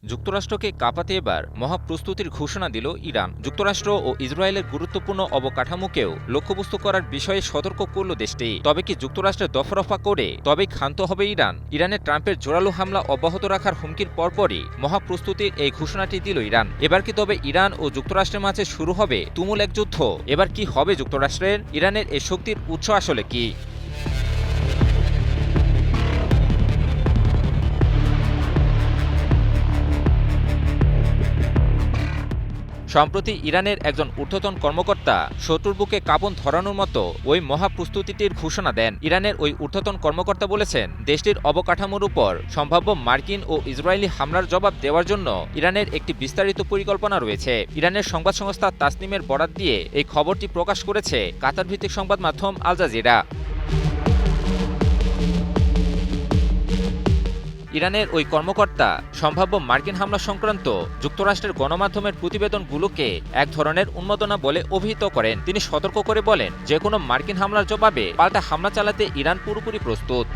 যুক্তরাষ্ট্রকে কাঁপাতে এবার মহাপ্রস্তুতির ঘোষণা দিল ইরান। যুক্তরাষ্ট্র ও ইসরায়েলের গুরুত্বপূর্ণ অবকাঠামোকেও লক্ষ্যবস্তু করার বিষয়ে সতর্ক করল দেশটি। তবে কি যুক্তরাষ্ট্রের দফারফা করে তবেই ক্ষান্ত হবে ইরান? ইরানে ট্রাম্পের জোরালো হামলা অব্যাহত রাখার হুমকির পরপরই মহাপ্রস্তুতির এই ঘোষণাটি দিল ইরান। এবার কি তবে ইরান ও যুক্তরাষ্ট্রের মাঝে শুরু হবে তুমুল এক যুদ্ধ? এবার কি হবে যুক্তরাষ্ট্রের? ইরানের এই শক্তির উৎস আসলে কি? সম্প্রতি ইরানের একজন ঊর্ধ্বতন কর্মকর্তা শত্রুর বুকে কাঁপন ধরানোর মতো ওই মহাপ্রস্তুতিটির ঘোষণা দেন। ইরানের ওই ঊর্ধ্বতন কর্মকর্তা বলেছেন, দেশটির অবকাঠামোর উপর সম্ভাব্য মার্কিন ও ইসরায়েলি হামলার জবাব দেওয়ার জন্য ইরানের একটি বিস্তারিত পরিকল্পনা রয়েছে। ইরানের সংবাদ সংস্থা তাসনিমের বরাত দিয়ে এই খবরটি প্রকাশ করেছে কাতার ভিত্তিক সংবাদ মাধ্যম আল জাজিরা। ইরানের ওই কর্মকর্তা সম্ভাব্য মার্কিন হামলা সংক্রান্ত যুক্তরাষ্ট্রের গণমাধ্যমের প্রতিবেদনগুলোকে এক ধরনের উন্মাদনা বলে অভিহিত করেন। তিনি সতর্ক করে বলেন, যে কোনো মার্কিন হামলার জবাবে পাল্টা হামলা চালাতে ইরান পুরোপুরি প্রস্তুত।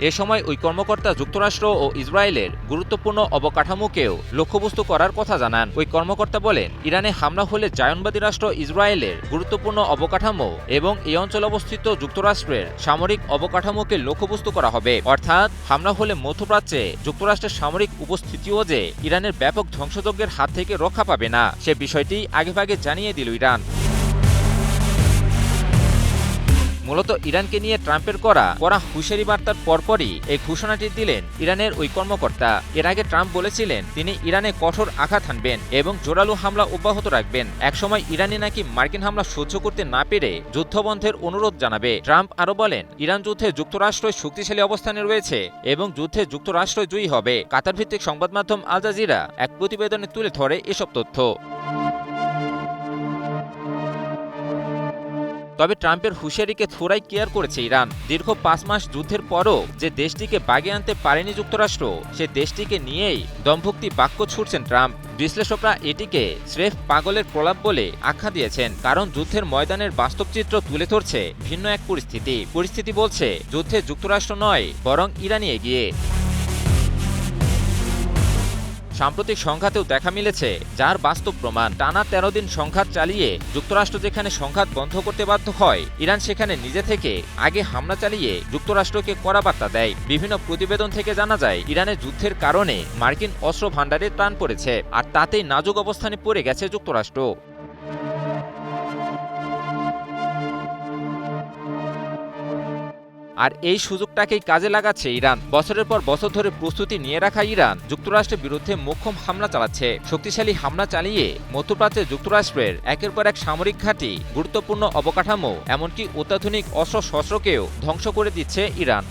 এ সময় ওই কর্মকর্তা যুক্তরাষ্ট্র ও ইসরায়েলের গুরুত্বপূর্ণ অবকাঠামোকেও লক্ষ্যবস্তু করার কথা জানান। ওই কর্মকর্তা বলেন, ইরানে হামলা হলে জায়নবাদী রাষ্ট্র ইসরায়েলের গুরুত্বপূর্ণ অবকাঠামো এবং এই অঞ্চলে অবস্থিত যুক্তরাষ্ট্রের সামরিক অবকাঠামোকে লক্ষ্যবস্তু করা হবে। অর্থাৎ হামলা হলে মধ্যপ্রাচ্যে যুক্তরাষ্ট্রের সামরিক উপস্থিতিও যে ইরানের ব্যাপক ধ্বংসযজ্ঞের হাত থেকে রক্ষা পাবে না, সে বিষয়টি আগেভাগে জানিয়ে দিল ইরান। মূলত ইরানকে নিয়ে ট্রাম্পের করা হুঁশিয়ারি বার্তার পরপরই এই ঘোষণাটি দিলেন ইরানের ওই কর্মকর্তা। এর আগে ট্রাম্প বলেছিলেন, তিনি ইরানে কঠোর আঘাত হানবেন এবং জোরালো হামলা অব্যাহত রাখবেন। একসময় ইরানি নাকি মার্কিন হামলা সহ্য করতে না পেরে যুদ্ধবন্ধের অনুরোধ জানাবে। ট্রাম্প আরও বলেন, ইরান যুদ্ধে যুক্তরাষ্ট্রই শক্তিশালী অবস্থানে রয়েছে এবং যুদ্ধে যুক্তরাষ্ট্রই জয়ী হবে। কাতার ভিত্তিক সংবাদ মাধ্যম আল জাজিরা এক প্রতিবেদনে তুলে ধরে এসব তথ্য। তবে ট্রাম্পের হুঁশিয়ারিকে থোড়াই কেয়ার করেছে ইরান। দীর্ঘ 5 মাস যুদ্ধের পরও যে দেশটিকে বাগে আনতে পারেনি যুক্তরাষ্ট্র, সে দেশটিকে নিয়েই দমভক্তি বাক্য ছুটছেন ট্রাম্প। বিশ্লেষকরা এটিকে স্রেফ পাগলের প্রলাপ বলে আখ্যা দিয়েছেন, কারণ যুদ্ধের ময়দানের বাস্তব চিত্র তুলে ধরছে ভিন্ন এক পরিস্থিতি বলছে, যুদ্ধে যুক্তরাষ্ট্র নয় বরং ইরানই এগিয়ে। সাম্প্রতিক সংঘাতেও দেখা মিলেছে যার বাস্তব প্রমাণ। টানা 13 দিন সংঘাত চালিয়ে যুক্তরাষ্ট্র যেখানে সংঘাত বন্ধ করতে বাধ্য হয়, ইরান সেখানে নিজে থেকে আগে হামলা চালিয়ে যুক্তরাষ্ট্রকে কড়া বার্তা দেয়। বিভিন্ন প্রতিবেদন থেকে জানা যায়, ইরানের যুদ্ধের কারণে মার্কিন অস্ত্র ভাণ্ডারে টান পড়েছে, আর তাতেই নাজুক অবস্থানে পড়ে গেছে যুক্তরাষ্ট্র। আর এই সুযোগটাকেই কাজে লাগাচ্ছে ইরান। বছরের পর বছর ধরে প্রস্তুতি নিয়ে রাখা ইরান যুক্তরাষ্ট্রের বিরুদ্ধে মোক্ষম হামলা চালাচ্ছে। শক্তিশালী হামলা চালিয়ে মধ্যপ্রাচ্যে যুক্তরাষ্ট্রের একের পর এক সামরিক ঘাঁটি, গুরুত্বপূর্ণ অবকাঠামো, এমনকি অত্যাধুনিক অস্ত্রশস্ত্রকেও ধ্বংস করে দিচ্ছে ইরান।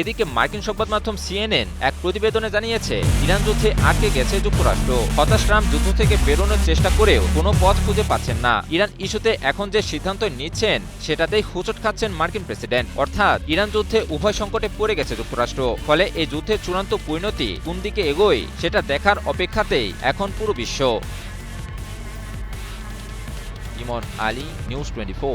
এদিকে মার্কিন সংবাদ মাধ্যম সিএনএন এক প্রতিবেদনে জানিয়েছে, ইরান যুদ্ধে আটকে গেছে যুক্তরাষ্ট্র। হতাশ ট্রাম্প যুদ্ধ থেকে বেরোনোর চেষ্টা করেও কোনো পথ খুঁজে পাচ্ছেন না। ইরান ইস্যুতে এখন যে সিদ্ধান্ত নিচ্ছেন সেটাতেই হোঁচট খাচ্ছেন মার্কিন প্রেসিডেন্ট। অর্থাৎ ইরান যুদ্ধে উভয় সংকটে পড়ে গেছে যুক্তরাষ্ট্র। ফলে এই যুদ্ধের চূড়ান্ত পরিণতি কোন দিকে এগোয় সেটা দেখার অপেক্ষাতেই এখন পুরো বিশ্ব। ইমন আলী, নিউজ 24।